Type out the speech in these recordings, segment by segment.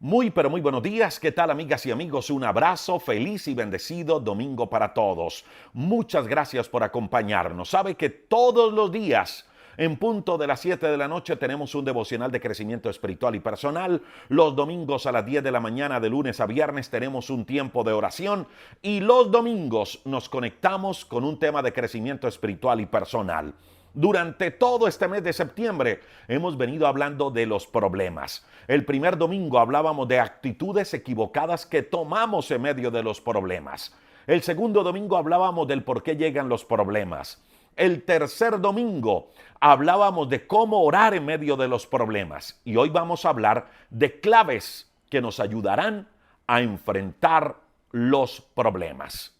Muy, pero muy buenos días. ¿Qué tal, amigas y amigos? Un abrazo, feliz y bendecido domingo para todos. Muchas gracias por acompañarnos. Sabe que todos los días, en punto de las 7 de la noche, tenemos un devocional de crecimiento espiritual y personal. Los domingos a las 10 de la mañana, de lunes a viernes, tenemos un tiempo de oración. Y los domingos nos conectamos con un tema de crecimiento espiritual y personal. Durante todo este mes de septiembre hemos venido hablando de los problemas. El primer domingo hablábamos de actitudes equivocadas que tomamos en medio de los problemas. El segundo domingo hablábamos del por qué llegan los problemas. El tercer domingo hablábamos de cómo orar en medio de los problemas. Y hoy vamos a hablar de claves que nos ayudarán a enfrentar los problemas.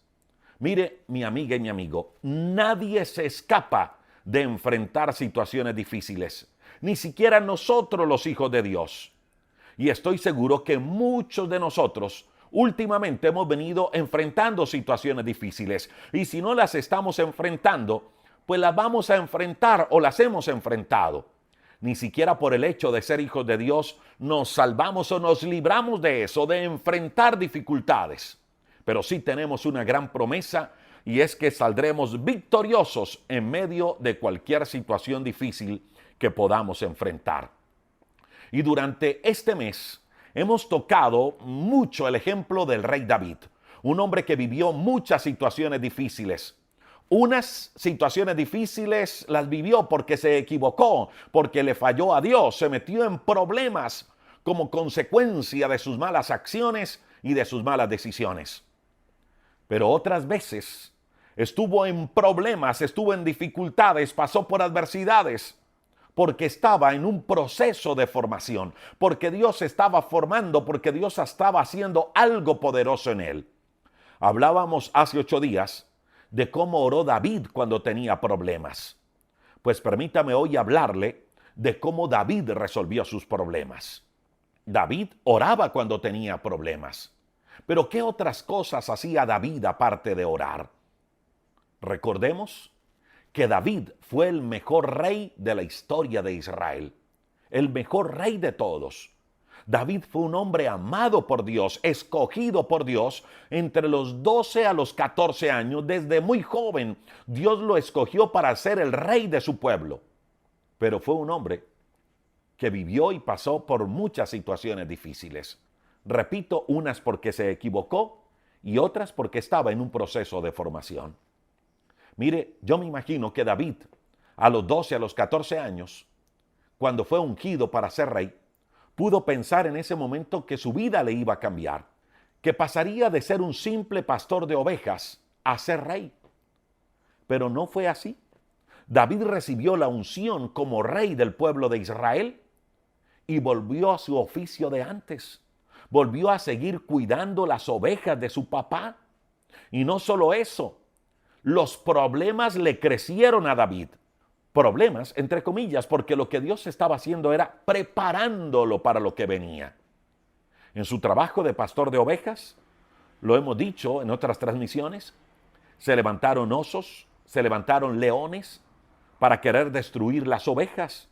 Mire, mi amiga y mi amigo, nadie se escapa de enfrentar situaciones difíciles, ni siquiera nosotros los hijos de Dios. Y estoy seguro que muchos de nosotros últimamente hemos venido enfrentando situaciones difíciles, y si no las estamos enfrentando, pues las vamos a enfrentar o las hemos enfrentado. Ni siquiera por el hecho de ser hijos de Dios nos salvamos o nos libramos de eso, de enfrentar dificultades. Pero sí tenemos una gran promesa, y es que saldremos victoriosos en medio de cualquier situación difícil que podamos enfrentar. Y durante este mes hemos tocado mucho el ejemplo del rey David, un hombre que vivió muchas situaciones difíciles. Unas situaciones difíciles las vivió porque se equivocó, porque le falló a Dios, se metió en problemas como consecuencia de sus malas acciones y de sus malas decisiones. Pero otras veces estuvo en problemas, estuvo en dificultades, pasó por adversidades, porque estaba en un proceso de formación, porque Dios estaba formando, porque Dios estaba haciendo algo poderoso en él. Hablábamos hace 8 días de cómo oró David cuando tenía problemas. Pues permítame hoy hablarle de cómo David resolvió sus problemas. David oraba cuando tenía problemas. Pero ¿qué otras cosas hacía David aparte de orar? Recordemos que David fue el mejor rey de la historia de Israel, el mejor rey de todos. David fue un hombre amado por Dios, escogido por Dios entre los 12 a los 14 años. Desde muy joven, Dios lo escogió para ser el rey de su pueblo. Pero fue un hombre que vivió y pasó por muchas situaciones difíciles. Repito, unas porque se equivocó y otras porque estaba en un proceso de formación. Mire, yo me imagino que David, a los 12, a los 14 años, cuando fue ungido para ser rey, pudo pensar en ese momento que su vida le iba a cambiar, que pasaría de ser un simple pastor de ovejas a ser rey. Pero no fue así. David recibió la unción como rey del pueblo de Israel y volvió a su oficio de antes. Volvió a seguir cuidando las ovejas de su papá. Y no solo eso, los problemas le crecieron a David. Problemas, entre comillas, porque lo que Dios estaba haciendo era preparándolo para lo que venía. En su trabajo de pastor de ovejas, lo hemos dicho en otras transmisiones, se levantaron osos, se levantaron leones para querer destruir las ovejas.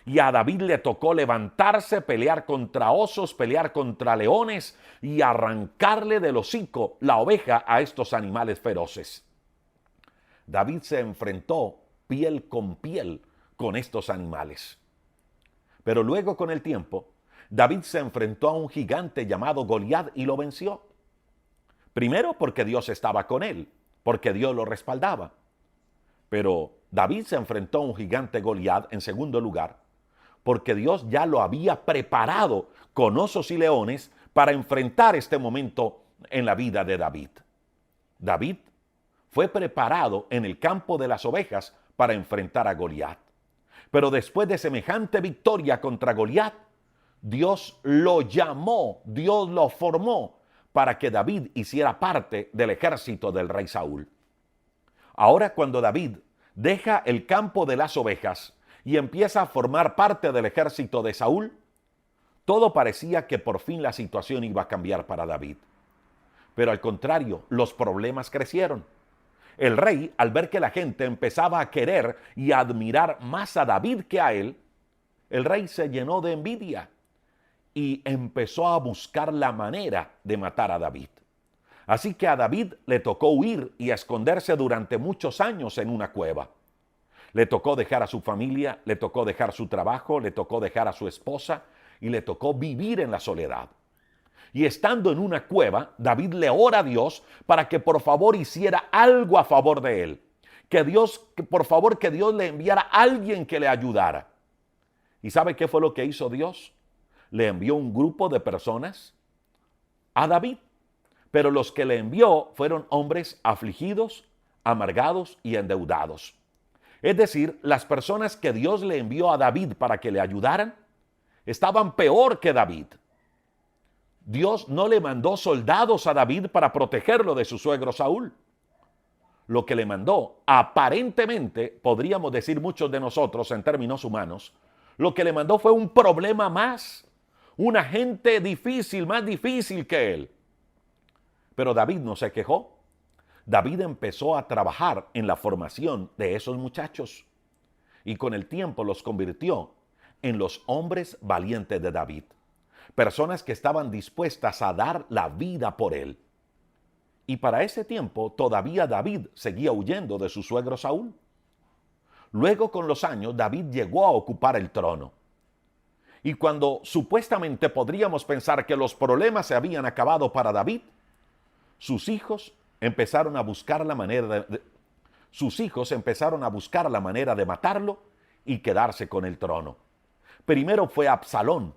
Y a David le tocó levantarse, pelear contra osos, pelear contra leones y arrancarle del hocico la oveja a estos animales feroces. David se enfrentó piel con piel con estos animales. Pero luego, con el tiempo, David se enfrentó a un gigante llamado Goliat y lo venció. Primero porque Dios estaba con él, porque Dios lo respaldaba. Pero David se enfrentó a un gigante Goliat, en segundo lugar, porque Dios ya lo había preparado con osos y leones para enfrentar este momento en la vida de David. David fue preparado en el campo de las ovejas para enfrentar a Goliat. Pero después de semejante victoria contra Goliat, Dios lo llamó, Dios lo formó para que David hiciera parte del ejército del rey Saúl. Ahora, cuando David deja el campo de las ovejas y empieza a formar parte del ejército de Saúl, todo parecía que por fin la situación iba a cambiar para David. Pero al contrario, los problemas crecieron. El rey, al ver que la gente empezaba a querer y a admirar más a David que a él, el rey se llenó de envidia y empezó a buscar la manera de matar a David. Así que a David le tocó huir y esconderse durante muchos años en una cueva. Le tocó dejar a su familia, le tocó dejar su trabajo, le tocó dejar a su esposa y le tocó vivir en la soledad. Y estando en una cueva, David le ora a Dios para que por favor hiciera algo a favor de él. Que por favor, que Dios le enviara a alguien que le ayudara. ¿Y sabe qué fue lo que hizo Dios? Le envió un grupo de personas a David. Pero los que le envió fueron hombres afligidos, amargados y endeudados. Es decir, las personas que Dios le envió a David para que le ayudaran, estaban peor que David. Dios no le mandó soldados a David para protegerlo de su suegro Saúl. Lo que le mandó, aparentemente, podríamos decir muchos de nosotros en términos humanos, lo que le mandó fue un problema más, una gente difícil, más difícil que él. Pero David no se quejó. David empezó a trabajar en la formación de esos muchachos y con el tiempo los convirtió en los hombres valientes de David. Personas que estaban dispuestas a dar la vida por él. Y para ese tiempo todavía David seguía huyendo de su suegro Saúl. Luego, con los años, David llegó a ocupar el trono. Y cuando supuestamente podríamos pensar que los problemas se habían acabado para David, sus hijos empezaron a buscar la manera de matarlo y quedarse con el trono. Primero fue Absalón.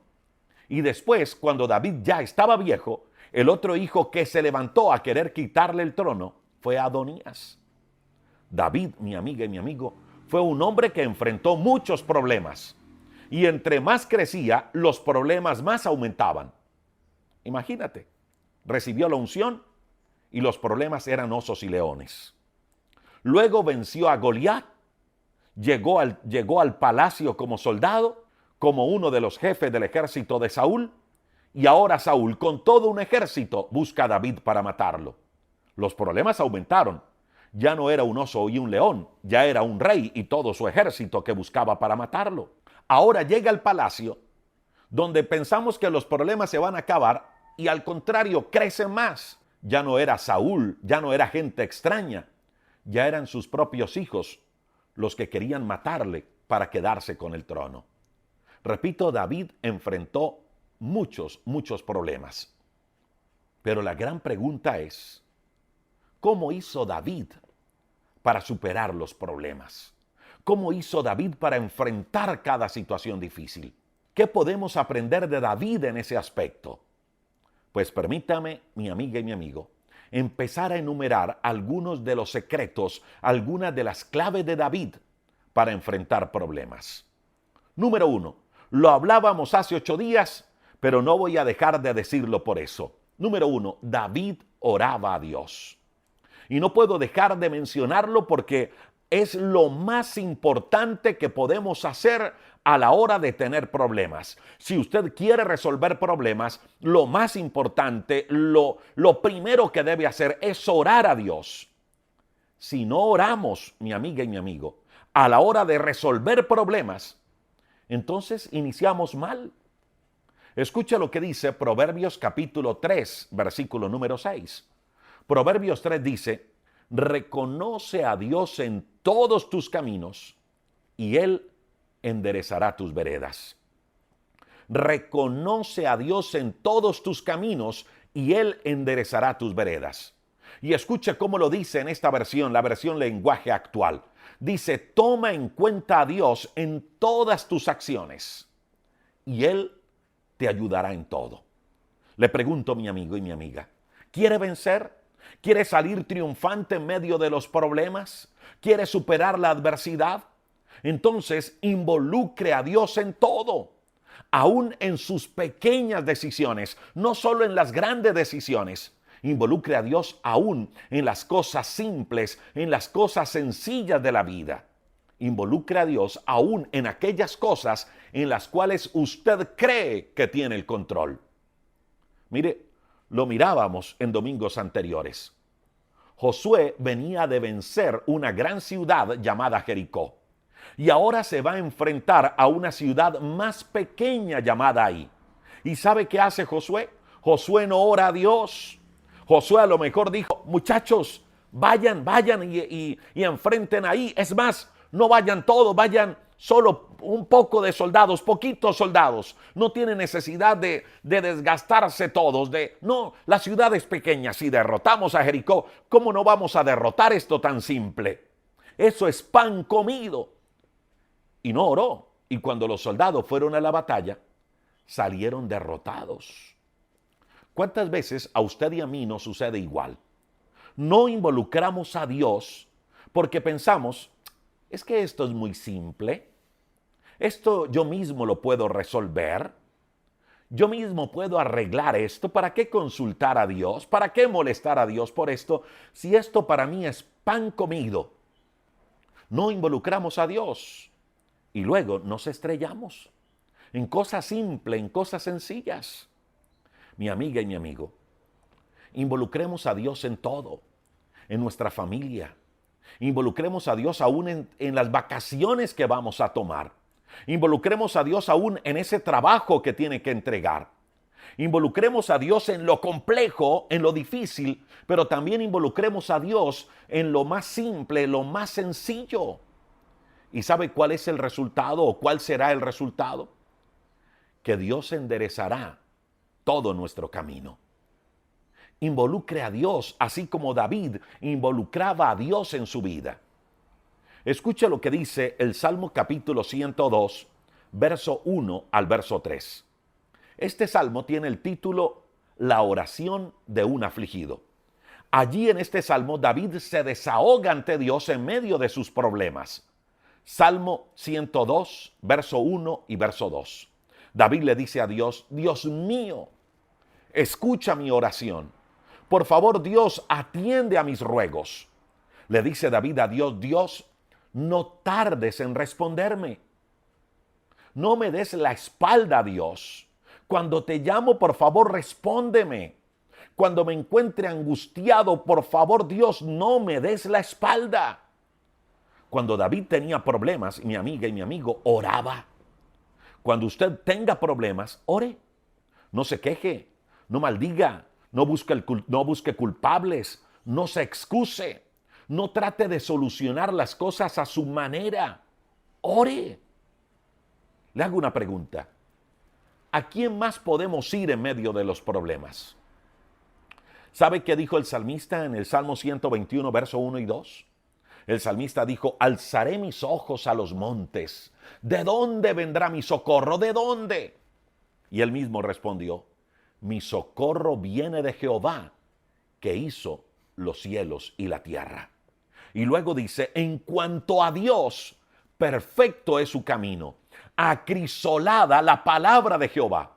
Y después, cuando David ya estaba viejo, el otro hijo que se levantó a querer quitarle el trono fue Adonías. David, mi amiga y mi amigo, fue un hombre que enfrentó muchos problemas. Y entre más crecía, los problemas más aumentaban. Imagínate, recibió la unción y los problemas eran osos y leones. Luego venció a Goliat, llegó al palacio como soldado, como uno de los jefes del ejército de Saúl, y ahora Saúl, con todo un ejército, busca a David para matarlo. Los problemas aumentaron. Ya no era un oso y un león, ya era un rey y todo su ejército que buscaba para matarlo. Ahora llega al palacio, donde pensamos que los problemas se van a acabar, y al contrario, crecen más. Ya no era Saúl, ya no era gente extraña, ya eran sus propios hijos los que querían matarle para quedarse con el trono. Repito, David enfrentó muchos problemas. Pero la gran pregunta es, ¿cómo hizo David para superar los problemas? ¿Cómo hizo David para enfrentar cada situación difícil? ¿Qué podemos aprender de David en ese aspecto? Pues permítame, mi amiga y mi amigo, empezar a enumerar algunos de los secretos, algunas de las claves de David para enfrentar problemas. Número 1, lo hablábamos hace 8 días, pero no voy a dejar de decirlo por eso. Número 1, David oraba a Dios. Y no puedo dejar de mencionarlo porque es lo más importante que podemos hacer a la hora de tener problemas. Si usted quiere resolver problemas, lo más importante, lo primero que debe hacer es orar a Dios. Si no oramos, mi amiga y mi amigo, a la hora de resolver problemas, entonces iniciamos mal. Escucha lo que dice Proverbios capítulo 3, versículo número 6. Proverbios 3 dice, reconoce a Dios en todos tus caminos y Él enderezará tus veredas. Reconoce a Dios en todos tus caminos y Él enderezará tus veredas. Y escuche cómo lo dice en esta versión, la versión lenguaje actual. Dice, toma en cuenta a Dios en todas tus acciones y Él te ayudará en todo. Le pregunto, mi amigo y mi amiga, ¿quiere vencer? ¿Quiere salir triunfante en medio de los problemas? ¿Quiere superar la adversidad? Entonces involucre a Dios en todo, aún en sus pequeñas decisiones, no solo en las grandes decisiones. Involucre a Dios aún en las cosas simples, en las cosas sencillas de la vida. Involucre a Dios aún en aquellas cosas en las cuales usted cree que tiene el control. Mire, lo mirábamos en domingos anteriores. Josué venía de vencer una gran ciudad llamada Jericó. Y ahora se va a enfrentar a una ciudad más pequeña llamada Ai. ¿Y sabe qué hace Josué? Josué no ora a Dios. Josué a lo mejor dijo, muchachos, vayan y enfrenten ahí. Es más, no vayan todos, vayan solo un poco de soldados, poquitos soldados. No tiene necesidad de desgastarse todos. No, la ciudad es pequeña. Si derrotamos a Jericó, ¿cómo no vamos a derrotar esto tan simple? Eso es pan comido. Y no oró. Y cuando los soldados fueron a la batalla, salieron derrotados. ¿Cuántas veces a usted y a mí nos sucede igual? No involucramos a Dios porque pensamos, es que esto es muy simple. Esto yo mismo lo puedo resolver. Yo mismo puedo arreglar esto. ¿Para qué consultar a Dios? ¿Para qué molestar a Dios por esto? Si esto para mí es pan comido. No involucramos a Dios y luego nos estrellamos en cosas simples, en cosas sencillas. Mi amiga y mi amigo, involucremos a Dios en todo, en nuestra familia. Involucremos a Dios aún en las vacaciones que vamos a tomar. Involucremos a Dios aún en ese trabajo que tiene que entregar. Involucremos a Dios en lo complejo, en lo difícil, pero también involucremos a Dios en lo más simple, lo más sencillo. ¿Y sabe cuál es el resultado o cuál será el resultado? Que Dios enderezará todo nuestro camino. Involucre a Dios, así como David involucraba a Dios en su vida. Escuche lo que dice el Salmo capítulo 102, verso 1 al verso 3. Este salmo tiene el título La oración de un afligido. Allí en este salmo David se desahoga ante Dios en medio de sus problemas. Salmo 102, verso 1 y verso 2. David le dice a Dios, Dios mío, escucha mi oración. Por favor, Dios, atiende a mis ruegos. Le dice David a Dios, Dios, no tardes en responderme. No me des la espalda, Dios. Cuando te llamo, por favor, respóndeme. Cuando me encuentre angustiado, por favor, Dios, no me des la espalda. Cuando David tenía problemas, mi amiga y mi amigo, oraba. Cuando usted tenga problemas, ore. No se queje, no maldiga, no busque culpables, no se excuse, no trate de solucionar las cosas a su manera. Ore. Le hago una pregunta. ¿A quién más podemos ir en medio de los problemas? ¿Sabe qué dijo el salmista en el Salmo 121, verso 1 y 2? El salmista dijo, alzaré mis ojos a los montes. ¿De dónde vendrá mi socorro? ¿De dónde? Y él mismo respondió, mi socorro viene de Jehová, que hizo los cielos y la tierra. Y luego dice, en cuanto a Dios, perfecto es su camino. Acrisolada la palabra de Jehová.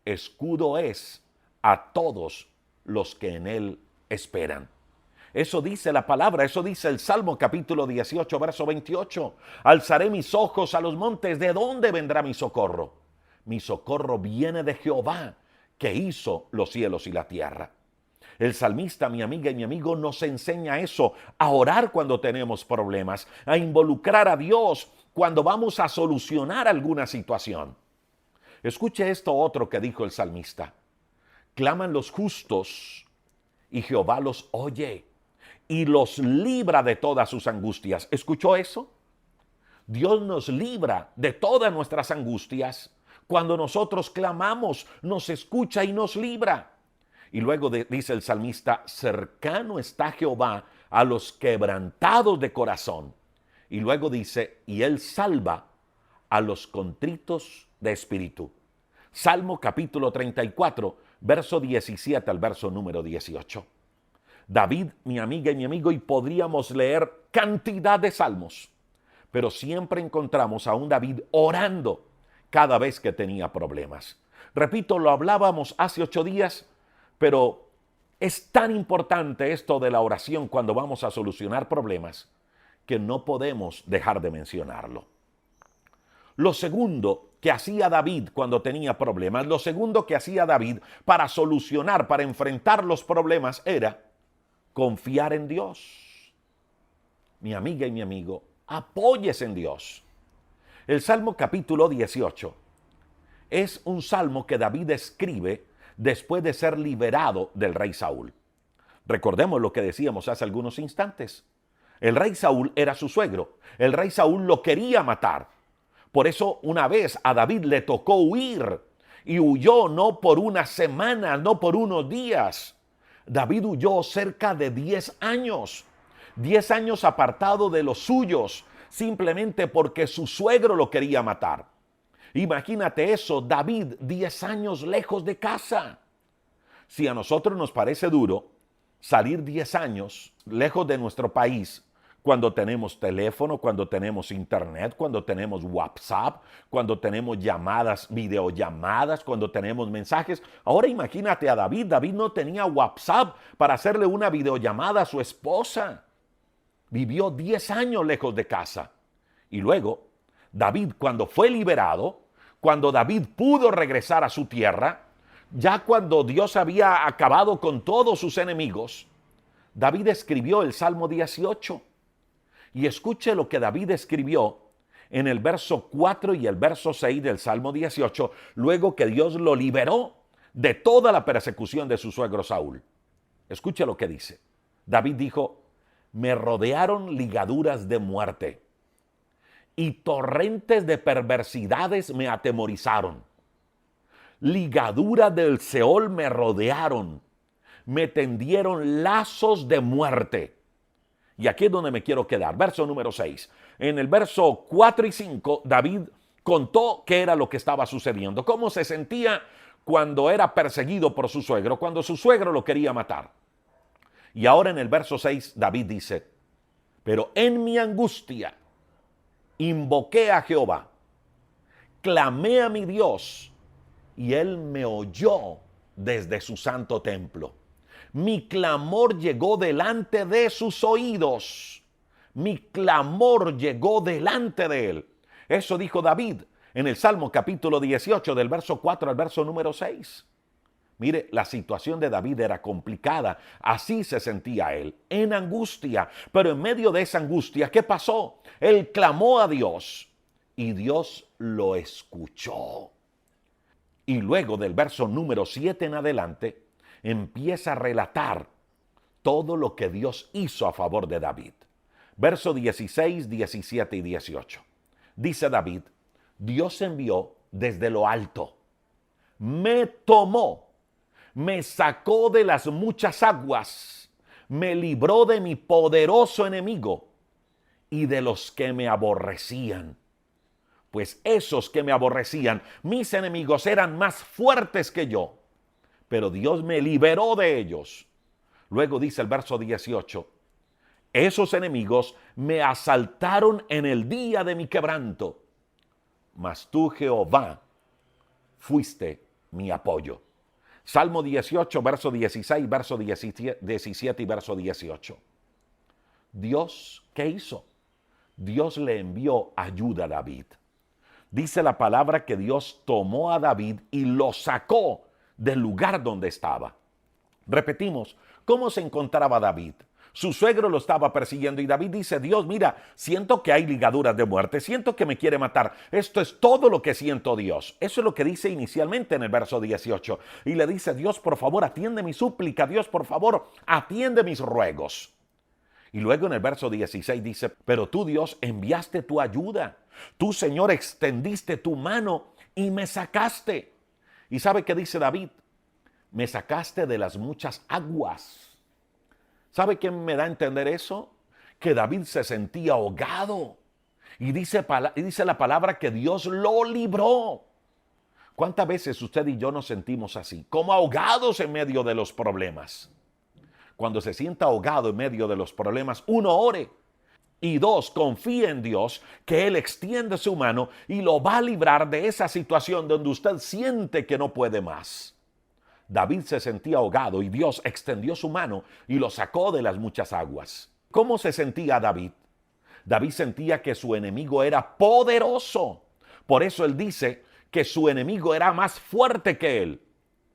Escudo es a todos los que en él esperan. Eso dice la palabra, eso dice el Salmo capítulo 18, verso 28. Alzaré mis ojos a los montes, ¿de dónde vendrá mi socorro? Mi socorro viene de Jehová, que hizo los cielos y la tierra. El salmista, mi amiga y mi amigo, nos enseña eso, a orar cuando tenemos problemas, a involucrar a Dios cuando vamos a solucionar alguna situación. Escuche esto otro que dijo el salmista. Claman los justos y Jehová los oye y los libra de todas sus angustias. ¿Escuchó eso? Dios nos libra de todas nuestras angustias. Cuando nosotros clamamos, nos escucha y nos libra. Y luego dice el salmista, cercano está Jehová a los quebrantados de corazón. Y luego dice, y él salva a los contritos de espíritu. Salmo capítulo 34, verso 17 al verso número 18. David, mi amiga y mi amigo, y podríamos leer cantidad de salmos, pero siempre encontramos a un David orando cada vez que tenía problemas. Repito, lo hablábamos hace 8 días, pero es tan importante esto de la oración cuando vamos a solucionar problemas que no podemos dejar de mencionarlo. Lo segundo que hacía David cuando tenía problemas, lo segundo que hacía David para solucionar, para enfrentar los problemas era confiar en Dios. Mi amiga y mi amigo, apóyese en Dios. El Salmo capítulo 18 es un salmo que David escribe después de ser liberado del rey Saúl. Recordemos lo que decíamos hace algunos instantes. El rey Saúl era su suegro. El rey Saúl lo quería matar. Por eso una vez a David le tocó huir, y huyó no por una semana, no por unos días. David huyó cerca de 10 años. 10 años apartado de los suyos, simplemente porque su suegro lo quería matar. Imagínate eso, David 10 años lejos de casa. Si a nosotros nos parece duro salir 10 años lejos de nuestro país, cuando tenemos teléfono, cuando tenemos internet, cuando tenemos WhatsApp, cuando tenemos llamadas, videollamadas, cuando tenemos mensajes. Ahora imagínate a David. David no tenía WhatsApp para hacerle una videollamada a su esposa. Vivió 10 años lejos de casa. Y luego, David, cuando fue liberado, cuando David pudo regresar a su tierra, ya cuando Dios había acabado con todos sus enemigos, David escribió el Salmo 18. Y escuche lo que David escribió en el verso 4 y el verso 6 del Salmo 18, luego que Dios lo liberó de toda la persecución de su suegro Saúl. Escuche lo que dice. David dijo: me rodearon ligaduras de muerte, y torrentes de perversidades me atemorizaron. Ligaduras del Seol me rodearon, me tendieron lazos de muerte. Y aquí es donde me quiero quedar. Verso número 6. En el verso 4 y 5, David contó qué era lo que estaba sucediendo, cómo se sentía cuando era perseguido por su suegro, cuando su suegro lo quería matar. Y ahora en el verso 6, David dice: pero en mi angustia invoqué a Jehová, clamé a mi Dios, y él me oyó desde su santo templo. Mi clamor llegó delante de sus oídos. Mi clamor llegó delante de él. Eso dijo David en el Salmo capítulo 18, del verso 4 al verso número 6. Mire, la situación de David era complicada. Así se sentía él, en angustia. Pero en medio de esa angustia, ¿qué pasó? Él clamó a Dios y Dios lo escuchó. Y luego del verso número 7 en adelante, empieza a relatar todo lo que Dios hizo a favor de David. Verso 16, 17 y 18. Dice David: Dios envió desde lo alto, me tomó, me sacó de las muchas aguas, me libró de mi poderoso enemigo y de los que me aborrecían. Pues esos que me aborrecían, mis enemigos, eran más fuertes que yo, pero Dios me liberó de ellos. Luego dice el verso 18: esos enemigos me asaltaron en el día de mi quebranto, mas tú, Jehová, fuiste mi apoyo. Salmo 18, verso 16, verso 17 y verso 18. Dios, ¿qué hizo? Dios le envió ayuda a David. Dice la palabra que Dios tomó a David y lo sacó del lugar donde estaba. Repetimos, ¿cómo se encontraba David? Su suegro lo estaba persiguiendo y David dice: Dios, mira, siento que hay ligaduras de muerte, siento que me quiere matar. Esto es todo lo que siento, Dios. Eso es lo que dice inicialmente en el verso 18. Y le dice: Dios, por favor, atiende mi súplica. Dios, por favor, atiende mis ruegos. Y luego en el verso 16 dice: pero tú, Dios, enviaste tu ayuda. Tú, Señor, extendiste tu mano y me sacaste. ¿Y sabe qué dice David? Me sacaste de las muchas aguas. ¿Sabe qué me da a entender eso? Que David se sentía ahogado. Y dice la palabra que Dios lo libró. ¿Cuántas veces usted y yo nos sentimos así? Como ahogados en medio de los problemas. Cuando se sienta ahogado en medio de los problemas, uno, ore. Y dos, confíe en Dios, que Él extiende su mano y lo va a librar de esa situación donde usted siente que no puede más. David se sentía ahogado y Dios extendió su mano y lo sacó de las muchas aguas. ¿Cómo se sentía David? David sentía que su enemigo era poderoso. Por eso él dice que su enemigo era más fuerte que él.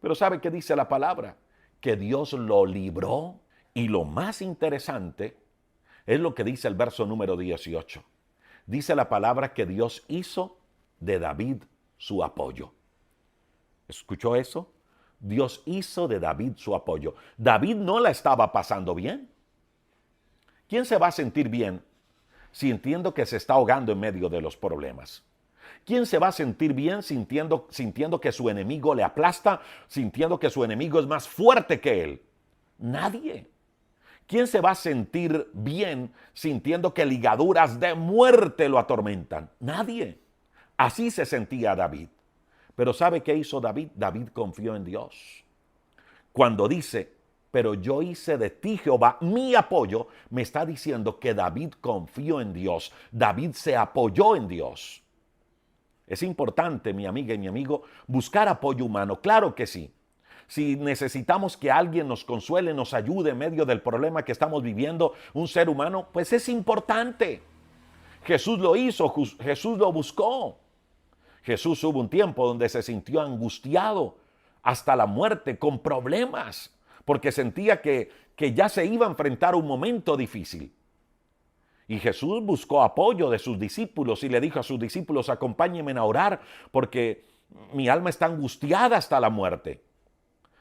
Pero ¿sabe qué dice la palabra? Que Dios lo libró. Y lo más interesante es lo que dice el verso número 18. Dice la palabra que Dios hizo de David su apoyo. ¿Escuchó eso? Dios hizo de David su apoyo. David no la estaba pasando bien. ¿Quién se va a sentir bien sintiendo que se está ahogando en medio de los problemas? ¿Quién se va a sentir bien sintiendo que su enemigo le aplasta, sintiendo que su enemigo es más fuerte que él? Nadie. ¿Quién se va a sentir bien sintiendo que ligaduras de muerte lo atormentan? Nadie. Así se sentía David. Pero ¿sabe qué hizo David? David confió en Dios. Cuando dice, pero yo hice de ti, Jehová, mi apoyo, me está diciendo que David confió en Dios. David se apoyó en Dios. Es importante, mi amiga y mi amigo, buscar apoyo humano. Claro que sí. Si necesitamos que alguien nos consuele, nos ayude en medio del problema que estamos viviendo, un ser humano, pues es importante. Jesús lo hizo, Jesús lo buscó. Jesús hubo un tiempo donde se sintió angustiado hasta la muerte, con problemas, porque sentía que ya se iba a enfrentar un momento difícil. Y Jesús buscó apoyo de sus discípulos y le dijo a sus discípulos, acompáñenme a orar porque mi alma está angustiada hasta la muerte.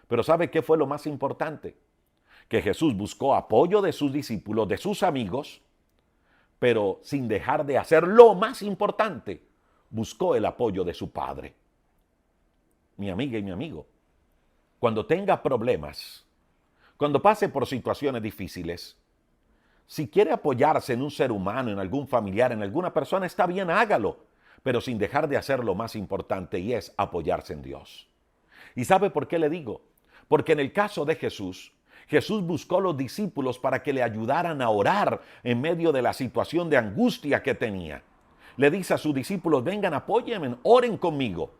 Pero ¿sabe qué fue lo más importante? Que Jesús buscó apoyo de sus discípulos, de sus amigos, pero sin dejar de hacer lo más importante, buscó el apoyo de su Padre. Mi amiga y mi amigo, cuando tenga problemas, cuando pase por situaciones difíciles, si quiere apoyarse en un ser humano, en algún familiar, en alguna persona, está bien, hágalo, pero sin dejar de hacer lo más importante, y es apoyarse en Dios. ¿Y sabe por qué le digo? Porque en el caso de Jesús, Jesús buscó a los discípulos para que le ayudaran a orar en medio de la situación de angustia que tenía. Le dice a sus discípulos, vengan, apóyenme, oren conmigo.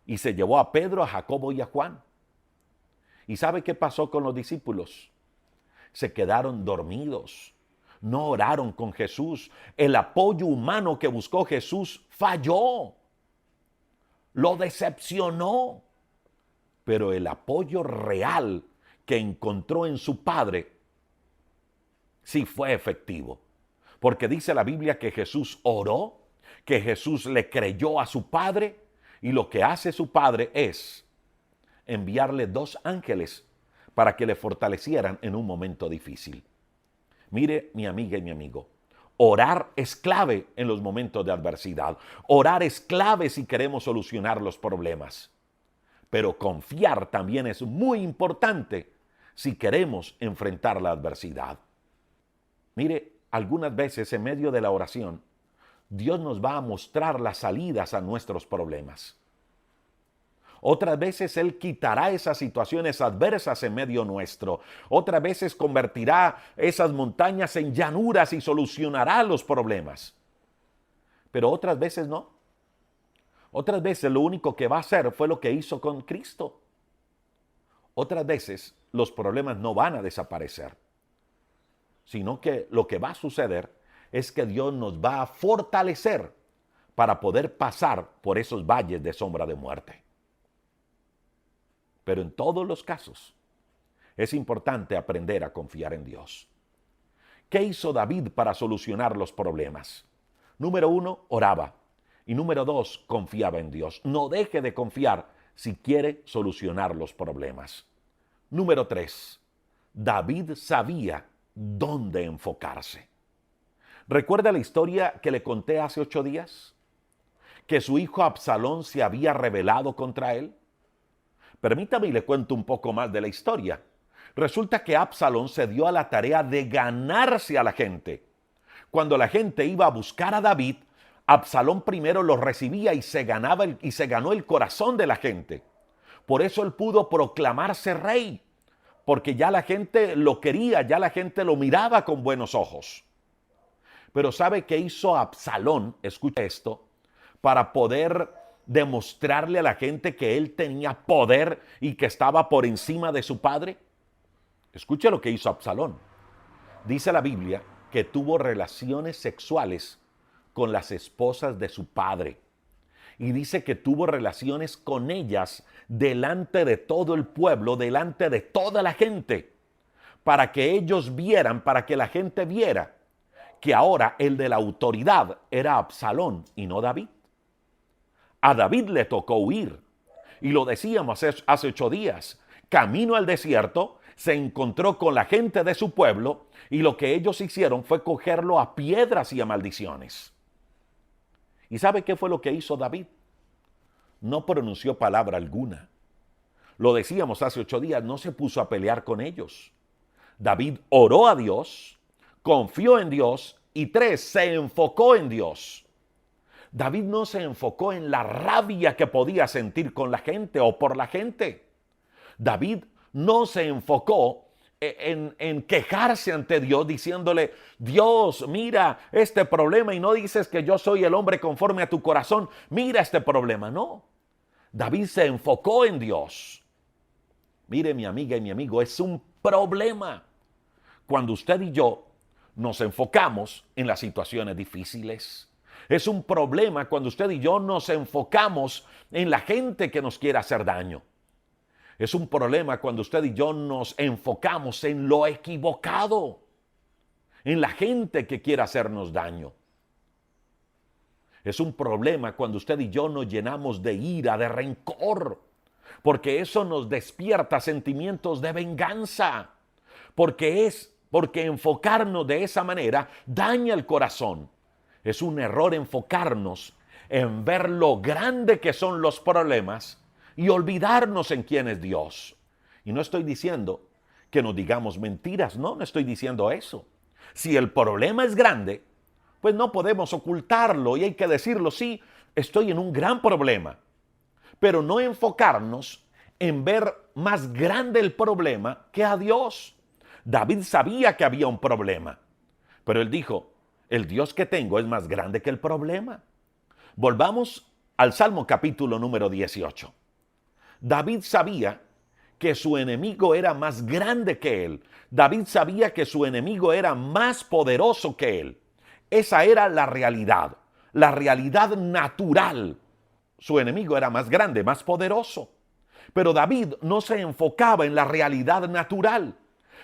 Y se llevó a Pedro, a Jacobo y a Juan. ¿Y sabe qué pasó con los discípulos? Se quedaron dormidos. No oraron con Jesús. El apoyo humano que buscó Jesús falló. Lo decepcionó. Pero el apoyo real que encontró en su Padre sí fue efectivo. Porque dice la Biblia que Jesús oró, que Jesús le creyó a su Padre, y lo que hace su Padre es enviarle 2 ángeles para que le fortalecieran en un momento difícil. Mire, mi amiga y mi amigo, orar es clave en los momentos de adversidad. Orar es clave si queremos solucionar los problemas. Pero confiar también es muy importante si queremos enfrentar la adversidad. Mire, algunas veces en medio de la oración, Dios nos va a mostrar las salidas a nuestros problemas. Otras veces Él quitará esas situaciones adversas en medio nuestro. Otras veces convertirá esas montañas en llanuras y solucionará los problemas. Pero otras veces no. Otras veces lo único que va a hacer fue lo que hizo con Cristo. Otras veces los problemas no van a desaparecer, sino que lo que va a suceder es que Dios nos va a fortalecer para poder pasar por esos valles de sombra de muerte. Pero en todos los casos es importante aprender a confiar en Dios. ¿Qué hizo David para solucionar los problemas? Número 1, oraba. Y número 2, confiaba en Dios. No deje de confiar si quiere solucionar los problemas. Número 3, David sabía dónde enfocarse. ¿Recuerda la historia que le conté hace 8 días? Que su hijo Absalón se había rebelado contra él. Permítame y le cuento un poco más de la historia. Resulta que Absalón se dio a la tarea de ganarse a la gente. Cuando la gente iba a buscar a David, Absalón primero los recibía y se ganó el corazón de la gente. Por eso él pudo proclamarse rey, porque ya la gente lo quería, ya la gente lo miraba con buenos ojos. Pero ¿sabe qué hizo Absalón? Escucha esto, para poder demostrarle a la gente que él tenía poder y que estaba por encima de su padre. Escuche lo que hizo Absalón. Dice la Biblia que tuvo relaciones sexuales con las esposas de su padre. Y dice que tuvo relaciones con ellas delante de todo el pueblo, delante de toda la gente, para que ellos vieran, para que la gente viera que ahora el de la autoridad era Absalón y no David. A David le tocó huir. Y lo decíamos hace 8 días. Camino al desierto, se encontró con la gente de su pueblo y lo que ellos hicieron fue cogerlo a piedras y a maldiciones. ¿Y sabe qué fue lo que hizo David? No pronunció palabra alguna. Lo decíamos hace 8 días, no se puso a pelear con ellos. David oró a Dios, confió en Dios y 3, se enfocó en Dios. David no se enfocó en la rabia que podía sentir con la gente o por la gente. David no se enfocó en quejarse ante Dios diciéndole, Dios, mira este problema y no dices que yo soy el hombre conforme a tu corazón, mira este problema. No, David se enfocó en Dios. Mire, mi amiga y mi amigo, es un problema cuando usted y yo nos enfocamos en las situaciones difíciles. Es un problema cuando usted y yo nos enfocamos en la gente que nos quiere hacer daño. Es un problema cuando usted y yo nos enfocamos en lo equivocado, en la gente que quiere hacernos daño. Es un problema cuando usted y yo nos llenamos de ira, de rencor, porque eso nos despierta sentimientos de venganza, porque enfocarnos de esa manera daña el corazón. Es un error enfocarnos en ver lo grande que son los problemas y olvidarnos en quién es Dios. Y no estoy diciendo que nos digamos mentiras, no estoy diciendo eso. Si el problema es grande, pues no podemos ocultarlo y hay que decirlo, sí, estoy en un gran problema. Pero no enfocarnos en ver más grande el problema que a Dios. David sabía que había un problema, pero él dijo, el Dios que tengo es más grande que el problema. Volvamos al Salmo capítulo número 18. David sabía que su enemigo era más grande que él. David sabía que su enemigo era más poderoso que él. Esa era la realidad natural. Su enemigo era más grande, más poderoso. Pero David no se enfocaba en la realidad natural.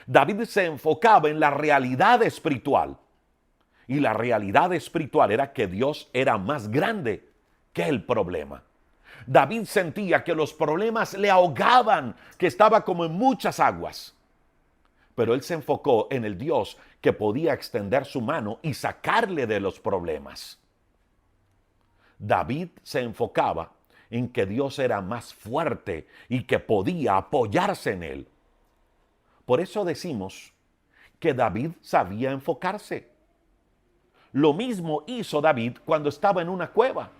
David se enfocaba en la realidad espiritual. Y la realidad espiritual era que Dios era más grande que el problema. David sentía que los problemas le ahogaban, que estaba como en muchas aguas. Pero él se enfocó en el Dios que podía extender su mano y sacarle de los problemas. David se enfocaba en que Dios era más fuerte y que podía apoyarse en él. Por eso decimos que David sabía enfocarse. Lo mismo hizo David cuando estaba en una cueva.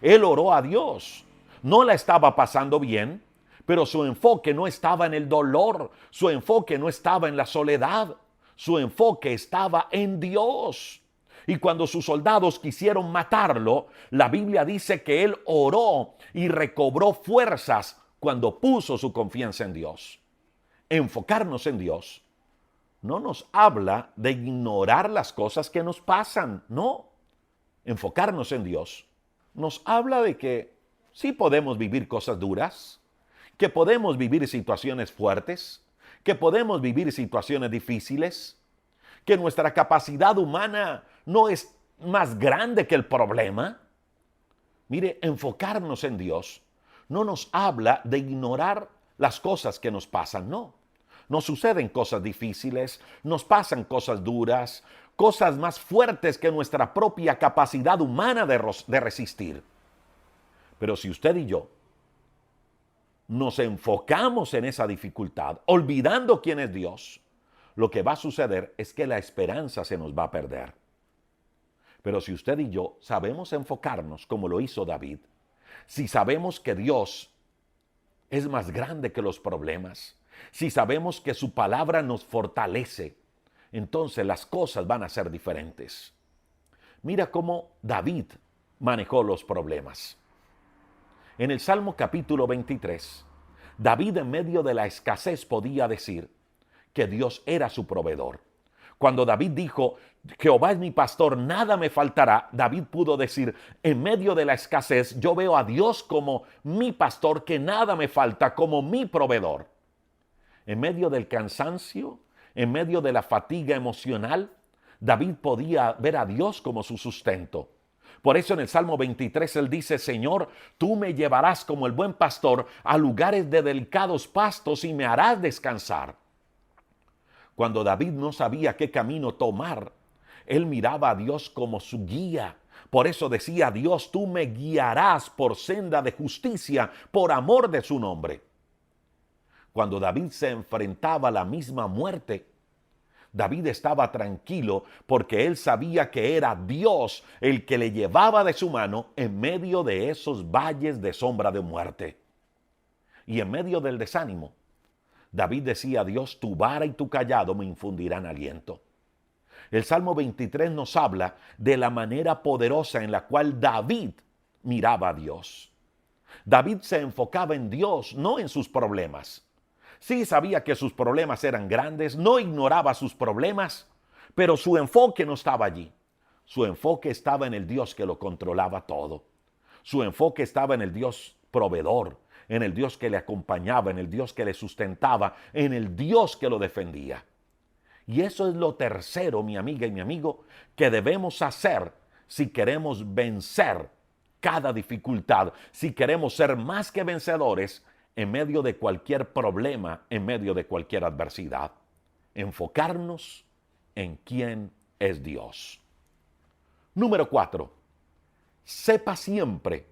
Él oró a Dios. No la estaba pasando bien, pero su enfoque no estaba en el dolor, su enfoque no estaba en la soledad, su enfoque estaba en Dios. Y cuando sus soldados quisieron matarlo, la Biblia dice que él oró y recobró fuerzas cuando puso su confianza en Dios. Enfocarnos en Dios no nos habla de ignorar las cosas que nos pasan, no. Enfocarnos en Dios nos habla de que sí podemos vivir cosas duras, que podemos vivir situaciones fuertes, que podemos vivir situaciones difíciles, que nuestra capacidad humana no es más grande que el problema. Mire, enfocarnos en Dios no nos habla de ignorar las cosas que nos pasan, no. Nos suceden cosas difíciles, nos pasan cosas duras, cosas más fuertes que nuestra propia capacidad humana de resistir. Pero si usted y yo nos enfocamos en esa dificultad, olvidando quién es Dios, lo que va a suceder es que la esperanza se nos va a perder. Pero si usted y yo sabemos enfocarnos como lo hizo David, si sabemos que Dios es más grande que los problemas, si sabemos que su palabra nos fortalece, entonces las cosas van a ser diferentes. Mira cómo David manejó los problemas. En el Salmo capítulo 23, David en medio de la escasez podía decir que Dios era su proveedor. Cuando David dijo, Jehová es mi pastor, nada me faltará, David pudo decir, en medio de la escasez, yo veo a Dios como mi pastor, que nada me falta, como mi proveedor. En medio del cansancio, en medio de la fatiga emocional, David podía ver a Dios como su sustento. Por eso en el Salmo 23 él dice, Señor, tú me llevarás como el buen pastor a lugares de delicados pastos y me harás descansar. Cuando David no sabía qué camino tomar, él miraba a Dios como su guía. Por eso decía, Dios, tú me guiarás por senda de justicia, por amor de su nombre. Cuando David se enfrentaba a la misma muerte, David estaba tranquilo porque él sabía que era Dios el que le llevaba de su mano en medio de esos valles de sombra de muerte. Y en medio del desánimo, David decía a Dios, tu vara y tu callado me infundirán aliento. El Salmo 23 nos habla de la manera poderosa en la cual David miraba a Dios. David se enfocaba en Dios, no en sus problemas. Sí sabía que sus problemas eran grandes, no ignoraba sus problemas, pero su enfoque no estaba allí. Su enfoque estaba en el Dios que lo controlaba todo. Su enfoque estaba en el Dios proveedor, en el Dios que le acompañaba, en el Dios que le sustentaba, en el Dios que lo defendía. Y eso es lo tercero, mi amiga y mi amigo, que debemos hacer si queremos vencer cada dificultad, si queremos ser más que vencedores en medio de cualquier problema, en medio de cualquier adversidad. Enfocarnos en quién es Dios. Número 4. Sepa siempre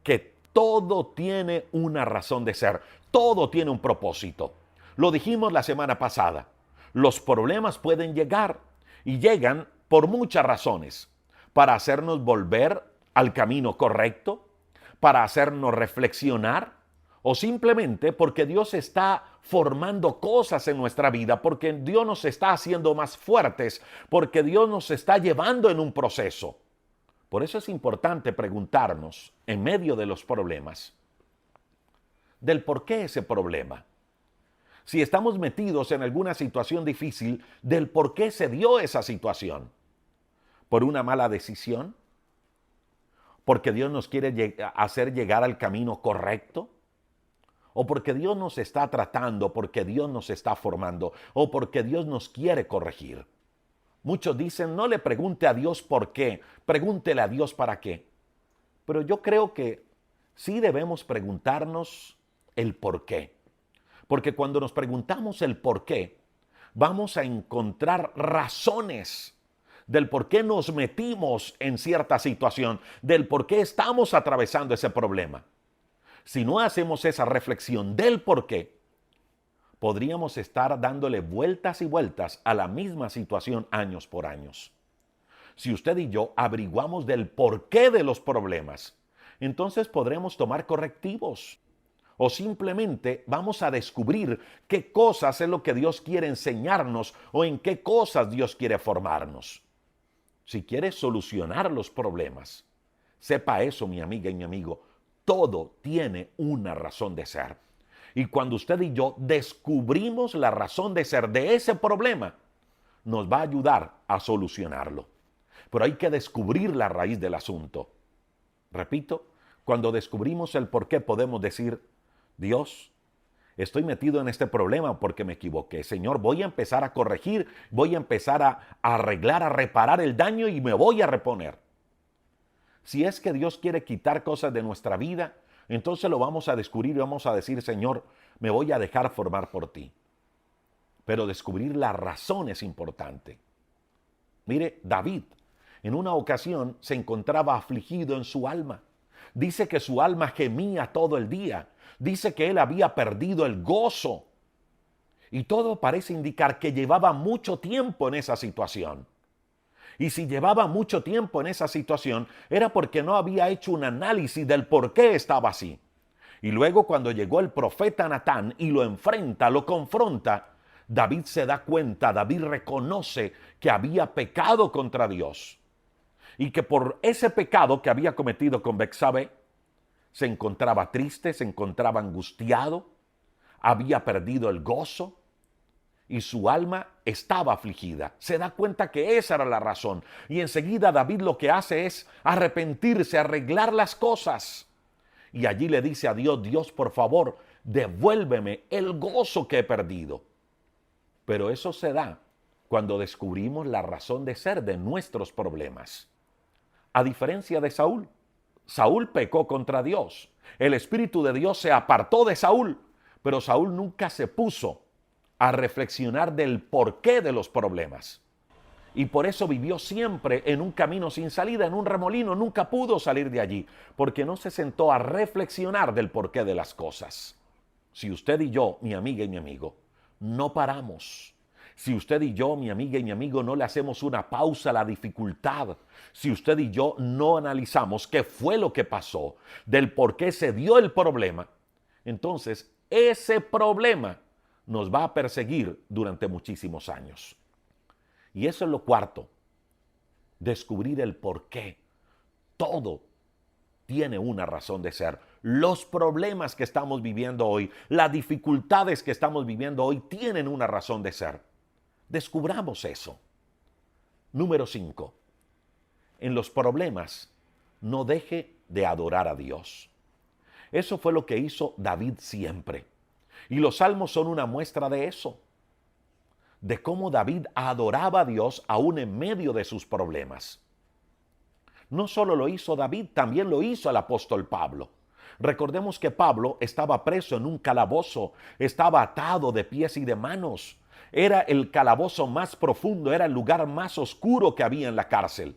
que todo tiene una razón de ser, todo tiene un propósito. Lo dijimos la semana pasada. Los problemas pueden llegar y llegan por muchas razones. Para hacernos volver al camino correcto, para hacernos reflexionar o simplemente porque Dios está formando cosas en nuestra vida, porque Dios nos está haciendo más fuertes, porque Dios nos está llevando en un proceso. Por eso es importante preguntarnos en medio de los problemas del por qué ese problema. Si estamos metidos en alguna situación difícil, del por qué se dio esa situación. ¿Por una mala decisión? ¿Porque Dios nos quiere hacer llegar al camino correcto? ¿O porque Dios nos está tratando, porque Dios nos está formando, o porque Dios nos quiere corregir? Muchos dicen, no le pregunte a Dios por qué, pregúntele a Dios para qué. Pero yo creo que sí debemos preguntarnos el por qué. Porque cuando nos preguntamos el por qué, vamos a encontrar razones del por qué nos metimos en cierta situación, del por qué estamos atravesando ese problema. Si no hacemos esa reflexión del por qué, podríamos estar dándole vueltas y vueltas a la misma situación años por años. Si usted y yo averiguamos del porqué de los problemas, entonces podremos tomar correctivos. O simplemente vamos a descubrir qué cosas es lo que Dios quiere enseñarnos o en qué cosas Dios quiere formarnos. Si quieres solucionar los problemas, sepa eso, mi amiga y mi amigo, todo tiene una razón de ser. Y cuando usted y yo descubrimos la razón de ser de ese problema, nos va a ayudar a solucionarlo. Pero hay que descubrir la raíz del asunto. Repito, cuando descubrimos el por qué podemos decir, Dios, estoy metido en este problema porque me equivoqué. Señor, voy a empezar a corregir, voy a empezar a arreglar, a reparar el daño y me voy a reponer. Si es que Dios quiere quitar cosas de nuestra vida, entonces lo vamos a descubrir y vamos a decir, Señor, me voy a dejar formar por ti. Pero descubrir la razón es importante. Mire, David en una ocasión se encontraba afligido en su alma. Dice que su alma gemía todo el día. Dice que él había perdido el gozo. Y todo parece indicar que llevaba mucho tiempo en esa situación. Y si llevaba mucho tiempo en esa situación, era porque no había hecho un análisis del por qué estaba así. Y luego cuando llegó el profeta Natán y lo enfrenta, lo confronta, David se da cuenta, David reconoce que había pecado contra Dios. Y que por ese pecado que había cometido con Betsabé, se encontraba triste, se encontraba angustiado, había perdido el gozo y su alma estaba afligida. Se da cuenta que esa era la razón. Y enseguida David lo que hace es arrepentirse, arreglar las cosas. Y allí le dice a Dios, Dios, por favor, devuélveme el gozo que he perdido. Pero eso se da cuando descubrimos la razón de ser de nuestros problemas. A diferencia de Saúl, Saúl pecó contra Dios. El Espíritu de Dios se apartó de Saúl, pero Saúl nunca se puso a reflexionar del porqué de los problemas. Y por eso vivió siempre en un camino sin salida, en un remolino. Nunca pudo salir de allí, porque no se sentó a reflexionar del porqué de las cosas. Si usted y yo, mi amiga y mi amigo, no paramos, si usted y yo, mi amiga y mi amigo, no le hacemos una pausa a la dificultad, si usted y yo no analizamos qué fue lo que pasó, del por qué se dio el problema, entonces ese problema nos va a perseguir durante muchísimos años. Y eso es lo cuarto, descubrir el por qué. Todo tiene una razón de ser. Los problemas que estamos viviendo hoy, las dificultades que estamos viviendo hoy tienen una razón de ser. Descubramos eso. Número 5. En los problemas, no deje de adorar a Dios. Eso fue lo que hizo David siempre. Y los salmos son una muestra de eso. De cómo David adoraba a Dios aún en medio de sus problemas. No solo lo hizo David, también lo hizo el apóstol Pablo. Recordemos que Pablo estaba preso en un calabozo, estaba atado de pies y de manos. Era el calabozo más profundo, era el lugar más oscuro que había en la cárcel.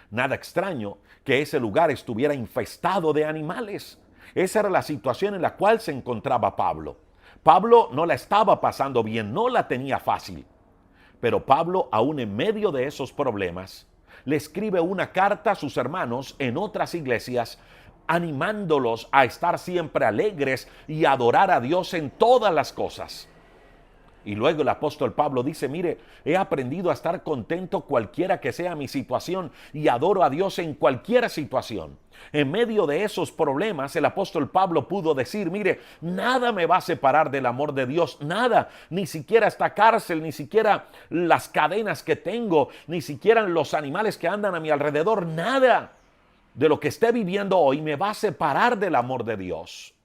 Nada extraño que ese lugar estuviera infestado de animales. Esa era la situación en la cual se encontraba Pablo. Pablo no la estaba pasando bien, no la tenía fácil. Pero Pablo, aún en medio de esos problemas, le escribe una carta a sus hermanos en otras iglesias, animándolos a estar siempre alegres y adorar a Dios en todas las cosas. Y luego el apóstol Pablo dice, mire, he aprendido a estar contento cualquiera que sea mi situación y adoro a Dios en cualquier situación. En medio de esos problemas, el apóstol Pablo pudo decir, mire, nada me va a separar del amor de Dios, nada, ni siquiera esta cárcel, ni siquiera las cadenas que tengo, ni siquiera los animales que andan a mi alrededor, nada de lo que esté viviendo hoy me va a separar del amor de Dios.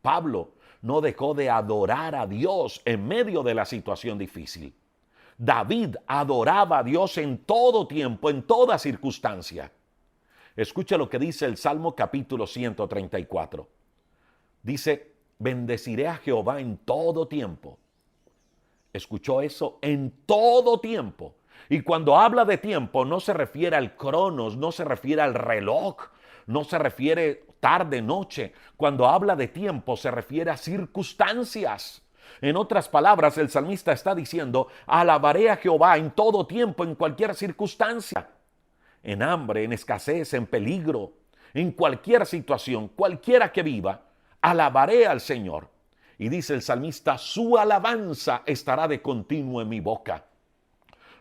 Pablo no dejó de adorar a Dios en medio de la situación difícil. David adoraba a Dios en todo tiempo, en toda circunstancia. Escucha lo que dice el Salmo capítulo 134. Dice, bendeciré a Jehová en todo tiempo. ¿Escuchó eso? En todo tiempo. Y cuando habla de tiempo no se refiere al cronos, no se refiere al reloj, no se refiere tarde, noche. Cuando habla de tiempo se refiere a circunstancias. En otras palabras, el salmista está diciendo, alabaré a Jehová en todo tiempo, en cualquier circunstancia. En hambre, en escasez, en peligro, en cualquier situación, cualquiera que viva, alabaré al Señor. Y dice el salmista, su alabanza estará de continuo en mi boca.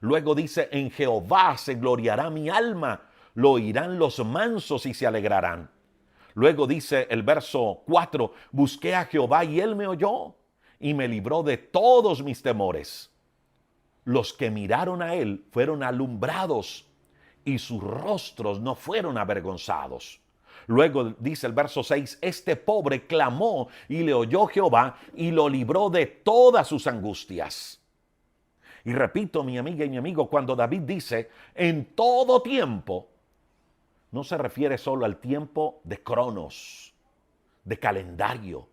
Luego dice, en Jehová se gloriará mi alma, lo oirán los mansos y se alegrarán. Luego dice el verso 4, busqué a Jehová y él me oyó y me libró de todos mis temores. Los que miraron a él fueron alumbrados y sus rostros no fueron avergonzados. Luego dice el verso 6, este pobre clamó y le oyó Jehová y lo libró de todas sus angustias. Y repito, mi amiga y mi amigo, cuando David dice en todo tiempo, no se refiere solo al tiempo de cronos, de calendario,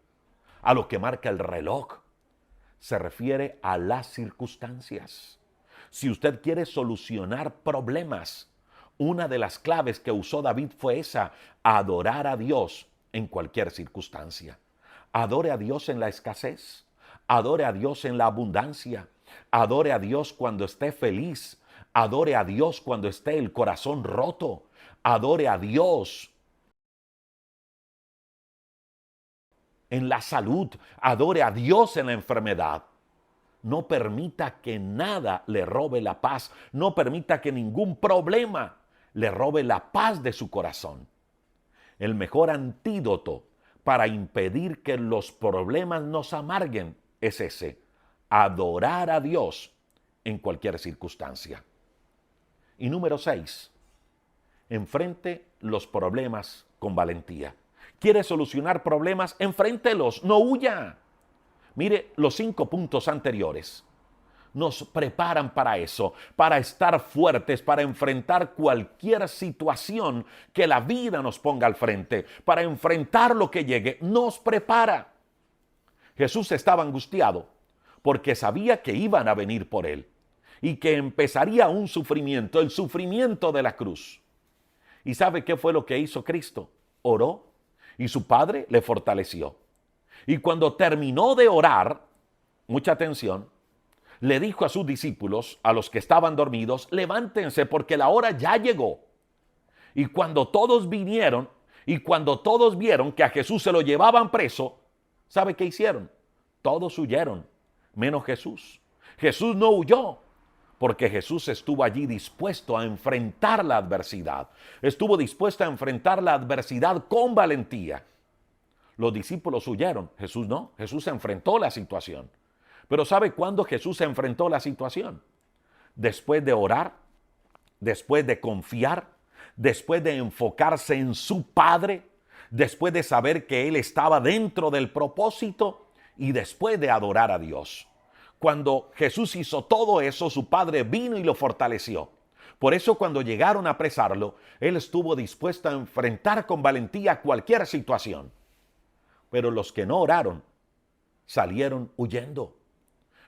a lo que marca el reloj. Se refiere a las circunstancias. Si usted quiere solucionar problemas, una de las claves que usó David fue esa, adorar a Dios en cualquier circunstancia. Adore a Dios en la escasez, adore a Dios en la abundancia, adore a Dios cuando esté feliz, adore a Dios cuando esté el corazón roto, adore a Dios en la salud, adore a Dios en la enfermedad. No permita que nada le robe la paz, no permita que ningún problema le robe la paz de su corazón. El mejor antídoto para impedir que los problemas nos amarguen es ese, adorar a Dios en cualquier circunstancia. Y número 6, enfrente los problemas con valentía. ¿Quiere solucionar problemas? Enfréntelos, no huya. Mire los 5 puntos anteriores. nos preparan para eso, para estar fuertes, para enfrentar cualquier situación que la vida nos ponga al frente, para enfrentar lo que llegue, nos prepara. Jesús estaba angustiado porque sabía que iban a venir por él y que empezaría un sufrimiento, el sufrimiento de la cruz. ¿Y sabe qué fue lo que hizo Cristo? Oró y su Padre le fortaleció. Y cuando terminó de orar, mucha atención, le dijo a sus discípulos, a los que estaban dormidos, levántense porque la hora ya llegó. Y cuando todos vinieron y cuando todos vieron que a Jesús se lo llevaban preso, ¿sabe qué hicieron? Todos huyeron, menos Jesús. Jesús no huyó, porque Jesús estuvo allí dispuesto a enfrentar la adversidad. Estuvo dispuesto a enfrentar la adversidad con valentía. Los discípulos huyeron, Jesús no. Jesús enfrentó la situación. Pero ¿sabe cuándo Jesús enfrentó la situación? Después de orar, después de confiar, después de enfocarse en su Padre, después de saber que Él estaba dentro del propósito y después de adorar a Dios. Cuando Jesús hizo todo eso, su Padre vino y lo fortaleció. Por eso cuando llegaron a apresarlo, Él estuvo dispuesto a enfrentar con valentía cualquier situación. Pero los que no oraron salieron huyendo.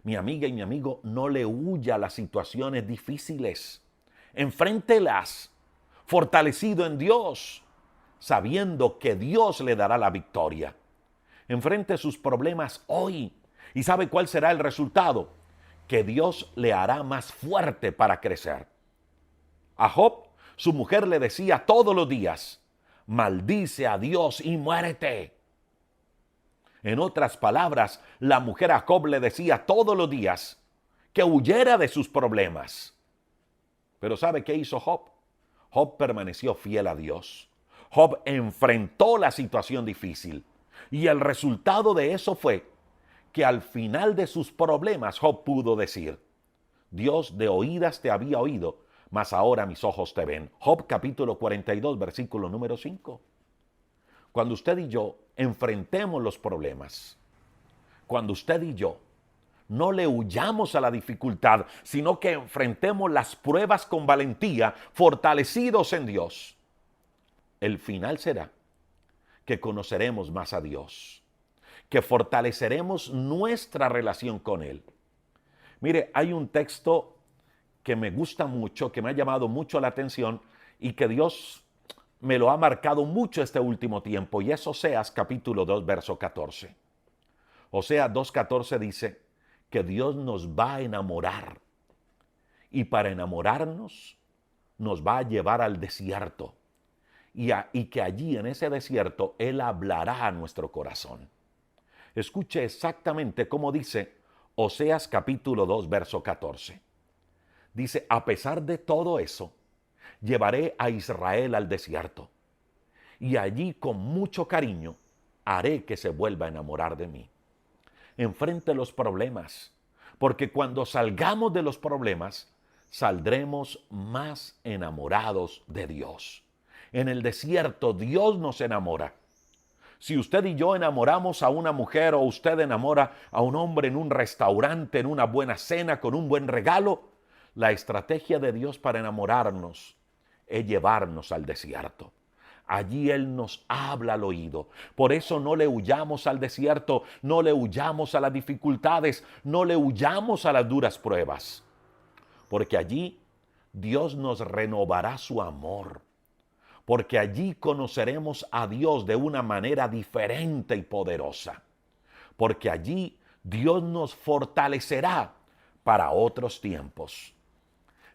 Mi amiga y mi amigo, no le huya a las situaciones difíciles. Enfréntelas, fortalecido en Dios, sabiendo que Dios le dará la victoria. Enfrente sus problemas hoy. ¿Y sabe cuál será el resultado? Que Dios le hará más fuerte para crecer. A Job, su mujer le decía todos los días, maldice a Dios y muérete. En otras palabras, la mujer a Job le decía todos los días que huyera de sus problemas. Pero ¿sabe qué hizo Job? Job permaneció fiel a Dios. Job enfrentó la situación difícil. Y el resultado de eso fue que al final de sus problemas Job pudo decir, Dios de oídas te había oído, mas ahora mis ojos te ven. Job capítulo 42, versículo número 5. Cuando usted y yo enfrentemos los problemas, cuando usted y yo no le huyamos a la dificultad, sino que enfrentemos las pruebas con valentía, fortalecidos en Dios, el final será que conoceremos más a Dios, que fortaleceremos nuestra relación con Él. Mire, hay un texto que me gusta mucho, que me ha llamado mucho la atención y que Dios me lo ha marcado mucho este último tiempo, y es Oseas capítulo 2, verso 14. Oseas 2:14 dice que Dios nos va a enamorar y para enamorarnos nos va a llevar al desierto y que allí en ese desierto Él hablará a nuestro corazón. Escuche exactamente cómo dice Oseas capítulo 2, verso 14. Dice, a pesar de todo eso, llevaré a Israel al desierto y allí con mucho cariño haré que se vuelva a enamorar de mí. Enfrente los problemas, porque cuando salgamos de los problemas, saldremos más enamorados de Dios. En el desierto Dios nos enamora. Si usted y yo enamoramos a una mujer o usted enamora a un hombre en un restaurante, en una buena cena, con un buen regalo, la estrategia de Dios para enamorarnos es llevarnos al desierto. Allí Él nos habla al oído. Por eso no le huyamos al desierto, no le huyamos a las dificultades, no le huyamos a las duras pruebas. Porque allí Dios nos renovará su amor. Porque allí conoceremos a Dios de una manera diferente y poderosa. Porque allí Dios nos fortalecerá para otros tiempos.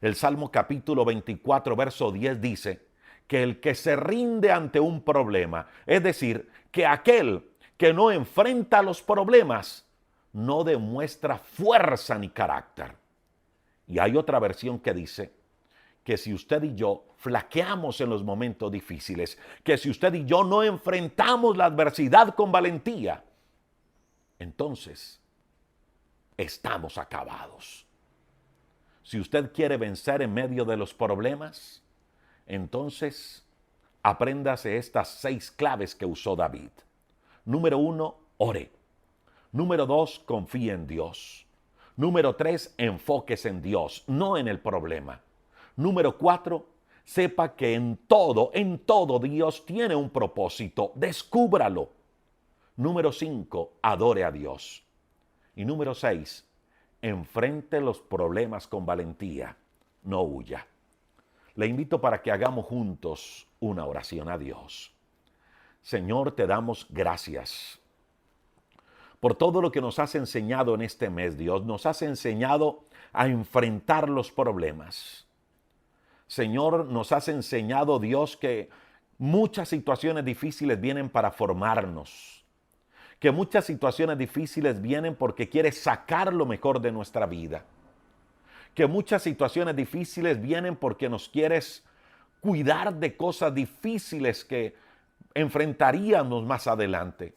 El Salmo capítulo 24, verso 10 dice que el que se rinde ante un problema, es decir, que aquel que no enfrenta los problemas, no demuestra fuerza ni carácter. Y hay otra versión que dice que si usted y yo flaqueamos en los momentos difíciles, que si usted y yo no enfrentamos la adversidad con valentía, entonces estamos acabados. Si usted quiere vencer en medio de los problemas, entonces apréndase estas 6 claves que usó David. Número 1, ore. Número 2, confíe en Dios. Número 3, enfóquese en Dios, no en el problema. Número 4, sepa que en todo Dios tiene un propósito. Descúbralo. Número 5, adore a Dios. Y número 6, enfrente los problemas con valentía, no huya. Le invito para que hagamos juntos una oración a Dios. Señor, te damos gracias por todo lo que nos has enseñado en este mes, Dios. Nos has enseñado a enfrentar los problemas. Señor, nos has enseñado, Dios, que muchas situaciones difíciles vienen para formarnos. Que muchas situaciones difíciles vienen porque quieres sacar lo mejor de nuestra vida. Que muchas situaciones difíciles vienen porque nos quieres cuidar de cosas difíciles que enfrentaríamos más adelante.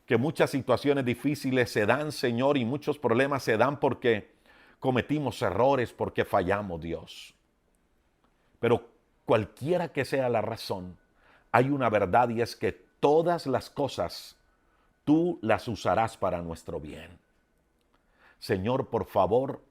Que muchas situaciones difíciles se dan, Señor, y muchos problemas se dan porque cometimos errores, porque fallamos, Dios. Pero cualquiera que sea la razón, hay una verdad y es que todas las cosas tú las usarás para nuestro bien. Señor, por favor,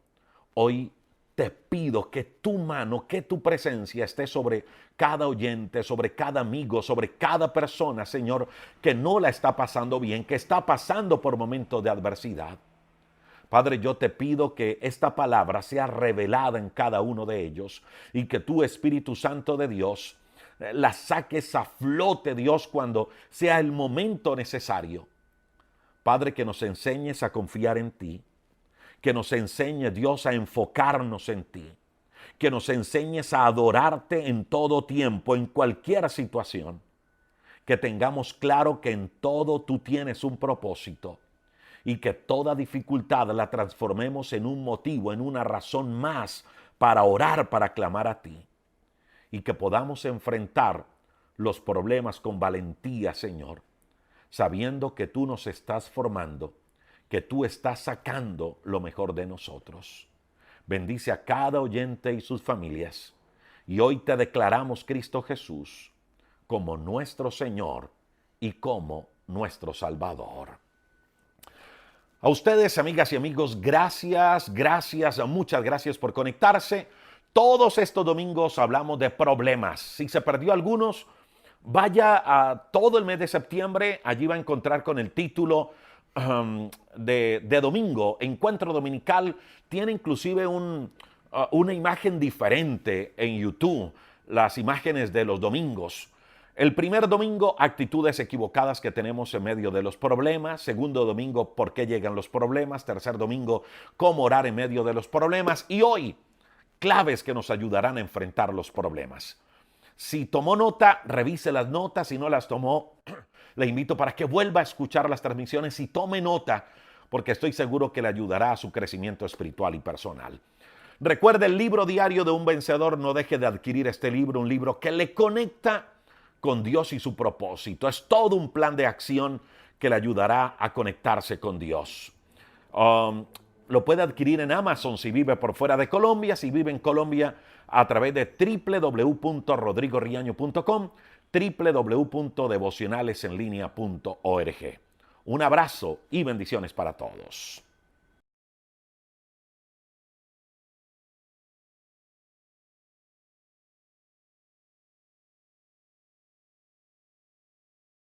hoy te pido que tu mano, que tu presencia esté sobre cada oyente, sobre cada amigo, sobre cada persona, Señor, que no la está pasando bien, que está pasando por momentos de adversidad. Padre, yo te pido que esta palabra sea revelada en cada uno de ellos y que tu Espíritu Santo de Dios la saques a flote, Dios, cuando sea el momento necesario. Padre, que nos enseñes a confiar en ti, que nos enseñe, Dios, a enfocarnos en ti, que nos enseñes a adorarte en todo tiempo, en cualquier situación, que tengamos claro que en todo tú tienes un propósito y que toda dificultad la transformemos en un motivo, en una razón más para orar, para clamar a ti, y que podamos enfrentar los problemas con valentía, Señor, sabiendo que tú nos estás formando, que tú estás sacando lo mejor de nosotros. Bendice a cada oyente y sus familias. Y hoy te declaramos, Cristo Jesús, como nuestro Señor y como nuestro Salvador. A ustedes, amigas y amigos, gracias, muchas gracias por conectarse. Todos estos domingos hablamos de problemas. Si se perdió algunos, vaya a todo el mes de septiembre. Allí va a encontrar con el título de domingo, Encuentro Dominical. Tiene inclusive una imagen diferente en YouTube, las imágenes de los domingos. El primer domingo, actitudes equivocadas que tenemos en medio de los problemas. Segundo domingo, por qué llegan los problemas. Tercer domingo, cómo orar en medio de los problemas. Y hoy, claves que nos ayudarán a enfrentar los problemas. Si tomó nota, revise las notas. Si no las tomó, le invito para que vuelva a escuchar las transmisiones y tome nota, porque estoy seguro que le ayudará a su crecimiento espiritual y personal. Recuerde el libro diario de un vencedor. No deje de adquirir este libro, un libro que le conecta con Dios y su propósito. Es todo un plan de acción que le ayudará a conectarse con Dios. Lo puede adquirir en Amazon si vive por fuera de Colombia. Si vive en Colombia, a través de www.rodrigoriaño.com, www.devocionalesenlinea.org. Un abrazo y bendiciones para todos.